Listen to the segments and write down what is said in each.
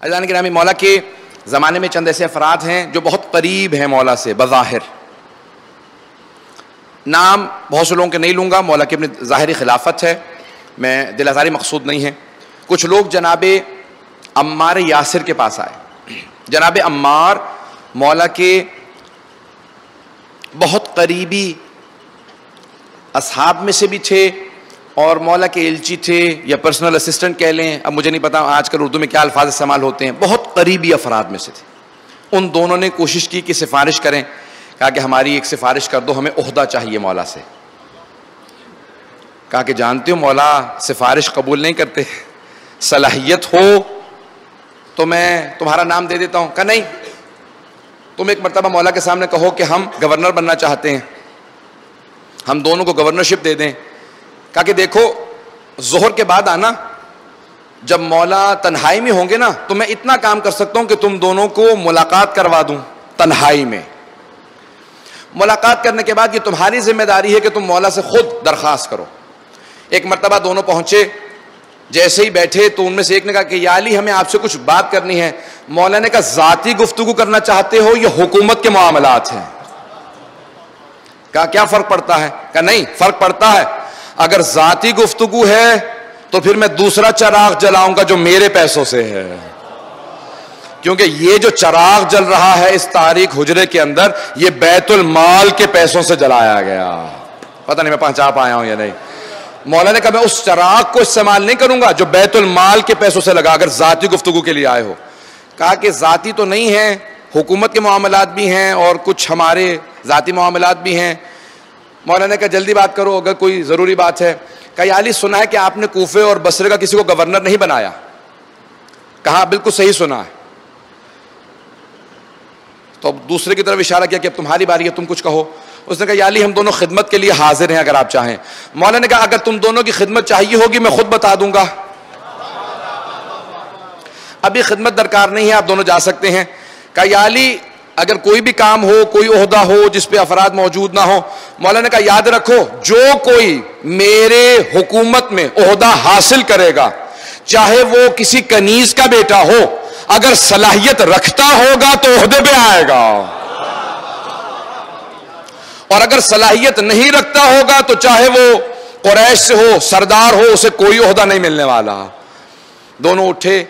عزیزان گرامی، مولا کے زمانے میں چند ایسے افراد ہیں جو بہت قریب ہیں مولا سے بظاہر. نام بہت سے لوگوں کے نہیں لوں گا، مولا کی اپنی ظاہری خلافت ہے، میں دل آزاری مقصود نہیں ہے. کچھ لوگ جناب عمار یاسر کے پاس آئے. جناب عمار مولا کے بہت قریبی اصحاب میں سے بھی تھے اور مولا کے الچی تھے یا پرسنل اسسٹنٹ کہہ لیں، اب مجھے نہیں پتا آج کل اردو میں کیا الفاظ استعمال ہوتے ہیں، بہت قریبی افراد میں سے تھے. ان دونوں نے کوشش کی کہ سفارش کریں، کہا کہ ہماری ایک سفارش کر دو، ہمیں عہدہ چاہیے مولا سے. کہا کہ جانتے ہو مولا سفارش قبول نہیں کرتے، صلاحیت ہو تو میں تمہارا نام دے دیتا ہوں. کہا نہیں، تم ایک مرتبہ مولا کے سامنے کہو کہ ہم گورنر بننا چاہتے ہیں، ہم دونوں کو گورنرشپ دے دیں. کہا کہ دیکھو ظہر کے بعد آنا، جب مولا تنہائی میں ہوں گے نا تو میں اتنا کام کر سکتا ہوں کہ تم دونوں کو ملاقات کروا دوں تنہائی میں. ملاقات کرنے کے بعد یہ تمہاری ذمہ داری ہے کہ تم مولا سے خود درخواست کرو. ایک مرتبہ دونوں پہنچے، جیسے ہی بیٹھے تو ان میں سے ایک نے کہا کہ یا علی ہمیں آپ سے کچھ بات کرنی ہے. مولا نے کہا ذاتی گفتگو کرنا چاہتے ہو یا حکومت کے معاملات ہیں؟ کہا کیا فرق پڑتا ہے؟ کہا نہیں فرق پڑتا ہے، اگر ذاتی گفتگو ہے تو پھر میں دوسرا چراغ جلاؤں گا جو میرے پیسوں سے ہے، کیونکہ یہ جو چراغ جل رہا ہے اس تاریک حجرے کے اندر یہ بیت المال کے پیسوں سے جلایا گیا. پتہ نہیں میں پہنچا پایا ہوں یا نہیں. مولا نے کہا میں اس چراغ کو استعمال نہیں کروں گا جو بیت المال کے پیسوں سے لگا اگر ذاتی گفتگو کے لیے آئے ہو. کہا کہ ذاتی تو نہیں ہے، حکومت کے معاملات بھی ہیں اور کچھ ہمارے ذاتی معاملات بھی ہیں. مولا نے کہا جلدی بات کرو اگر کوئی ضروری بات ہے. کہا یا علی سنا ہے کہ آپ نے کوفے اور بصرے کا کسی کو گورنر نہیں بنایا. کہا بالکل صحیح سنا ہے. تو اب دوسرے کی طرف اشارہ کیا کہ اب تمہاری باری ہے، تم کچھ کہو. اس نے کہا یا علی ہم دونوں خدمت کے لیے حاضر ہیں اگر آپ چاہیں. مولا نے کہا اگر تم دونوں کی خدمت چاہیے ہوگی میں خود بتا دوں گا، ابھی خدمت درکار نہیں ہے، آپ دونوں جا سکتے ہیں. کہا یا علی اگر کوئی بھی کام ہو، کوئی عہدہ ہو جس پہ افراد موجود نہ ہو. مولا نے کہا یاد رکھو جو کوئی میرے حکومت میں عہدہ حاصل کرے گا چاہے وہ کسی کنیز کا بیٹا ہو، اگر صلاحیت رکھتا ہوگا تو عہدے پہ آئے گا، اور اگر صلاحیت نہیں رکھتا ہوگا تو چاہے وہ قریش سے ہو، سردار ہو، اسے کوئی عہدہ نہیں ملنے والا. دونوں اٹھے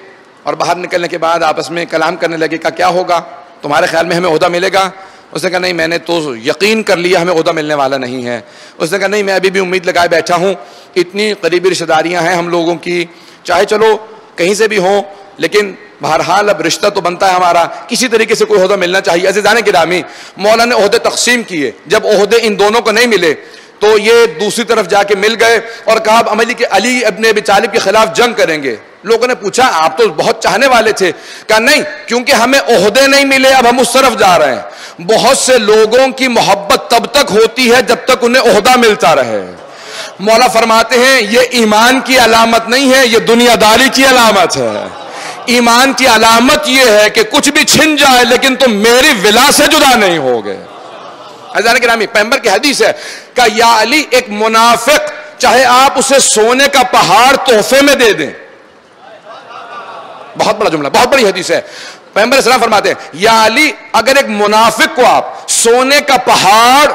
اور باہر نکلنے کے بعد آپس میں کلام کرنے لگے. کہا کیا ہوگا تمہارے خیال میں ہمیں عہدہ ملے گا؟ اس نے کہا نہیں میں نے تو یقین کر لیا ہمیں عہدہ ملنے والا نہیں ہے. اس نے کہا نہیں میں ابھی بھی امید لگائے بیٹھا ہوں، اتنی قریبی رشتہ داریاں ہیں ہم لوگوں کی، چاہے چلو کہیں سے بھی ہوں لیکن بہرحال اب رشتہ تو بنتا ہے ہمارا، کسی طریقے سے کوئی عہدہ ملنا چاہیے. عزیزان گرامی مولا نے عہدے تقسیم کیے. جب عہدے ان دونوں کو نہیں ملے تو یہ دوسری طرف جا کے مل گئے اور کہا اب علی ابن ابی طالب کے خلاف جنگ کریں گے. لوگوں نے پوچھا آپ تو بہت چاہنے والے تھے. کہا نہیں کیونکہ ہمیں عہدے نہیں ملے اب ہم اس طرف جا رہے ہیں. بہت سے لوگوں کی محبت تب تک ہوتی ہے جب تک انہیں عہدہ ملتا رہے. مولا فرماتے ہیں یہ ایمان کی علامت نہیں ہے، یہ دنیا داری کی علامت ہے. ایمان کی علامت یہ ہے کہ کچھ بھی چھن جائے لیکن تم میری ولا سے جدا نہیں ہوگے. عزیزان گرامی پیغمبر کی حدیث ہے کہ یا علی ایک منافق چاہے آپ اسے سونے کا پہاڑ تحفے میں دے دیں، بہت بڑا جملہ، بہت بڑی حدیث ہے. پیغمبر اسلام فرماتے ہیں یا علی اگر ایک منافق کو آپ سونے کا پہاڑ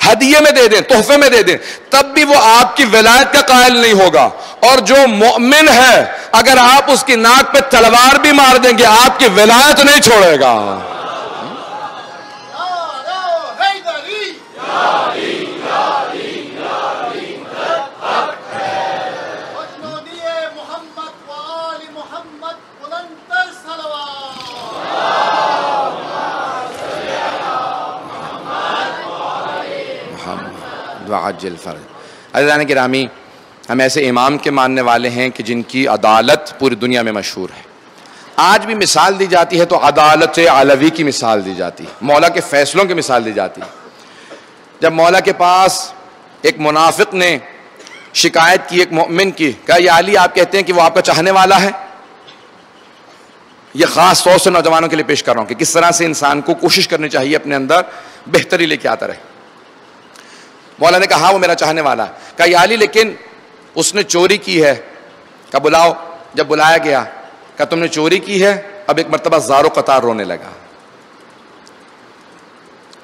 ہدیے میں دے دیں، تحفے میں دے دیں، تب بھی وہ آپ کی ولایت کا قائل نہیں ہوگا. اور جو مومن ہے اگر آپ اس کی ناک پہ تلوار بھی مار دیں گے آپ کی ولایت نہیں چھوڑے گا. عزیزان گرامی ہم ایسے امام کے ماننے والے ہیں کہ جن کی عدالت پوری دنیا میں مشہور ہے. آج بھی مثال دی جاتی ہے تو عدالت علوی کی مثال دی جاتی ہے، مولا کے فیصلوں کی مثال دی جاتی ہے. جب مولا کے پاس ایک منافق نے شکایت کی ایک مومن کی، کہا یا علی آپ کہتے ہیں کہ وہ آپ کا چاہنے والا ہے. یہ خاص طور سے نوجوانوں کے لیے پیش کر رہا ہوں کہ کس طرح سے انسان کو کوشش کرنی چاہیے اپنے اندر بہتری لے کے آتا رہے. مولا نے کہا ہاں وہ میرا چاہنے والا ہے. کہا یا علی لیکن اس نے چوری کی ہے. کہا بلاؤ. جب بلایا گیا کہا تم نے چوری کی ہے؟ اب ایک مرتبہ زارو قطار رونے لگا.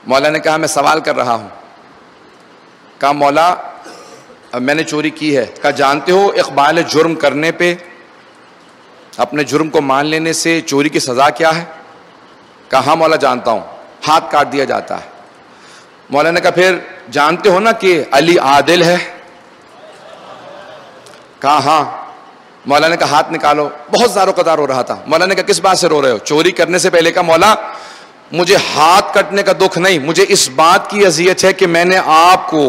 مولا نے کہا میں سوال کر رہا ہوں. کہا مولا میں نے چوری کی ہے. کہا جانتے ہو اقبال جرم کرنے پہ، اپنے جرم کو مان لینے سے چوری کی سزا کیا ہے؟ کہا ہاں مولا جانتا ہوں، ہاتھ کاٹ دیا جاتا ہے. مولا نے کہا پھر جانتے ہو نا کہ علی عادل ہے؟ کہا ہاں. مولا نے کہا ہاتھ نکالو. بہت زارو قطار رو رہا تھا. مولا نے کہا کس بات سے رو رہے ہو؟ چوری کرنے سے پہلے. کہا مولا مجھے ہاتھ کٹنے کا دکھ نہیں، مجھے اس بات کی اذیت ہے کہ میں نے آپ کو،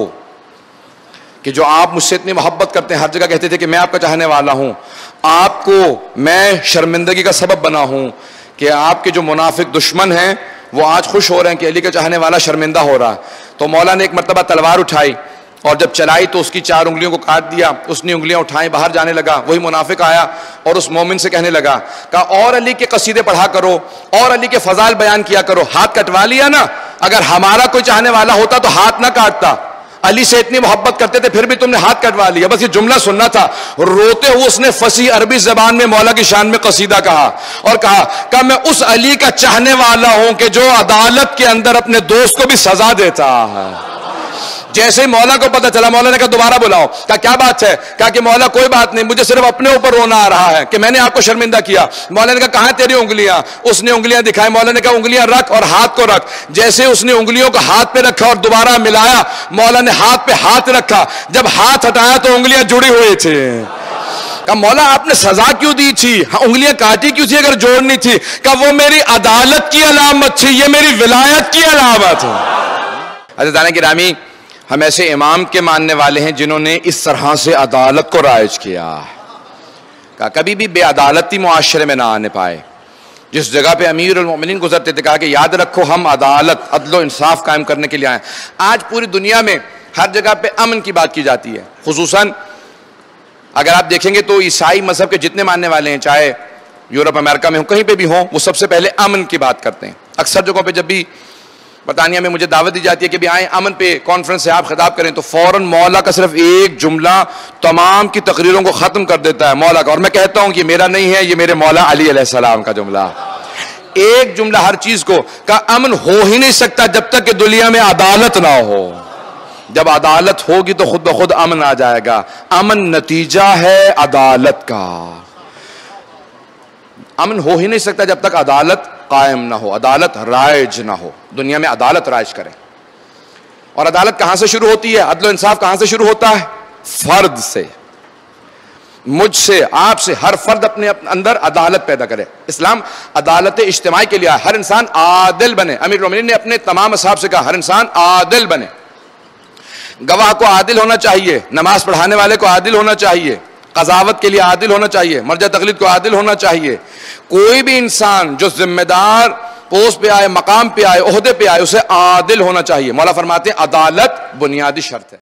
کہ جو آپ مجھ سے اتنی محبت کرتے ہیں، ہر جگہ کہتے تھے کہ میں آپ کا چاہنے والا ہوں، آپ کو میں شرمندگی کا سبب بنا ہوں کہ آپ کے جو منافق دشمن ہیں وہ آج خوش ہو رہے ہیں کہ علی کا چاہنے والا شرمندہ ہو رہا. تو مولا نے ایک مرتبہ تلوار اٹھائی اور جب چلائی تو اس کی 4 انگلیوں کو کاٹ دیا. اس نے انگلیاں اٹھائیں، باہر جانے لگا. وہی منافق آیا اور اس مومن سے کہنے لگا، کہا اور علی کے قصیدے پڑھا کرو، اور علی کے فضائل بیان کیا کرو. ہاتھ کٹوا لیا نا؟ اگر ہمارا کوئی چاہنے والا ہوتا تو ہاتھ نہ کاٹتا. علی سے اتنی محبت کرتے تھے پھر بھی تم نے ہاتھ کٹوا لیا. بس یہ جملہ سننا تھا. روتے ہوئے اس نے فصیح عربی زبان میں مولا کی شان میں قصیدہ کہا اور کہا کہ میں اس علی کا چاہنے والا ہوں کہ جو عدالت کے اندر اپنے دوست کو بھی سزا دیتا ہے. جیسے ہی مولا کو پتہ چلا، مولا نے کہا دوبارہ بلاؤ. کہا کیا بات ہے؟ کہا کہ مولا کوئی بات نہیں، مجھے صرف اپنے اوپر رونا آ رہا ہے کہ میں نے آپ کو شرمندہ کیا. مولا نے کہا کہاں تیری انگلیاں؟ اس نے انگلیاں دکھائی. مولا نے کہا انگلیاں رکھ اور ہاتھ کو رکھ. جیسے اس نے انگلیوں کو ہاتھ پہ رکھا اور دوبارہ ملایا، مولا نے ہاتھ پہ ہاتھ رکھا. جب ہاتھ ہٹایا تو انگلیاں جڑی ہوئی تھی. کہا مولا آپ نے سزا کیوں دی تھی؟ انگلیاں کاٹی کیوں تھی اگر جوڑنی تھی؟ کہا وہ میری عدالت کی علامت تھی، یہ میری ولایت کی علامت ہے. عزیزان گرامی، ہم ایسے امام کے ماننے والے ہیں جنہوں نے اس طرح سے عدالت کو رائج کیا. کہا کبھی بھی بے عدالتی معاشرے میں نہ آنے پائے. جس جگہ پہ امیر المومنین گزرتے تھے کہا کہ یاد رکھو ہم عدالت، عدل و انصاف قائم کرنے کے لیے آئے. آج پوری دنیا میں ہر جگہ پہ امن کی بات کی جاتی ہے. خصوصاً اگر آپ دیکھیں گے تو عیسائی مذہب کے جتنے ماننے والے ہیں، چاہے یورپ امریکہ میں ہوں، کہیں پہ بھی ہوں، وہ سب سے پہلے امن کی بات کرتے ہیں. اکثر جگہوں پہ جب بھی برطانیہ میں مجھے دعوت دی جاتی ہے کہ بھی آئیں امن پہ کانفرنس سے آپ خطاب کریں، تو فوراً مولا کا صرف ایک جملہ تمام کی تقریروں کو ختم کر دیتا ہے، مولا کا. اور میں کہتا ہوں کہ یہ میرا نہیں ہے، یہ میرے مولا علی علیہ السلام کا جملہ. ایک جملہ ہر چیز کو. کہ امن ہو ہی نہیں سکتا جب تک کہ دنیا میں عدالت نہ ہو. جب عدالت ہوگی تو خود بخود امن آ جائے گا. امن نتیجہ ہے عدالت کا. امن ہو ہی نہیں سکتا جب تک عدالت قائم نہ ہو، عدالت رائج نہ ہو. دنیا میں عدالت رائج کرے. اور عدالت کہاں سے شروع ہوتی ہے؟ عدل و انصاف کہاں سے شروع ہوتا ہے؟ فرد سے. مجھ سے، آپ سے، ہر فرد اپنے اندر عدالت پیدا کرے. اسلام عدالت اجتماعی کے لیے ہر انسان عادل بنے. امیر المومنین نے اپنے تمام اصحاب سے کہا ہر انسان عادل بنے. گواہ کو عادل ہونا چاہیے، نماز پڑھانے والے کو عادل ہونا چاہیے، قضاوت کے لیے عادل ہونا چاہیے، مرجع تقلید کو عادل ہونا چاہیے. کوئی بھی انسان جو ذمہ دار پوسٹ پہ آئے، مقام پہ آئے، عہدے پہ آئے، اسے عادل ہونا چاہیے. مولا فرماتے ہیں عدالت بنیادی شرط ہے.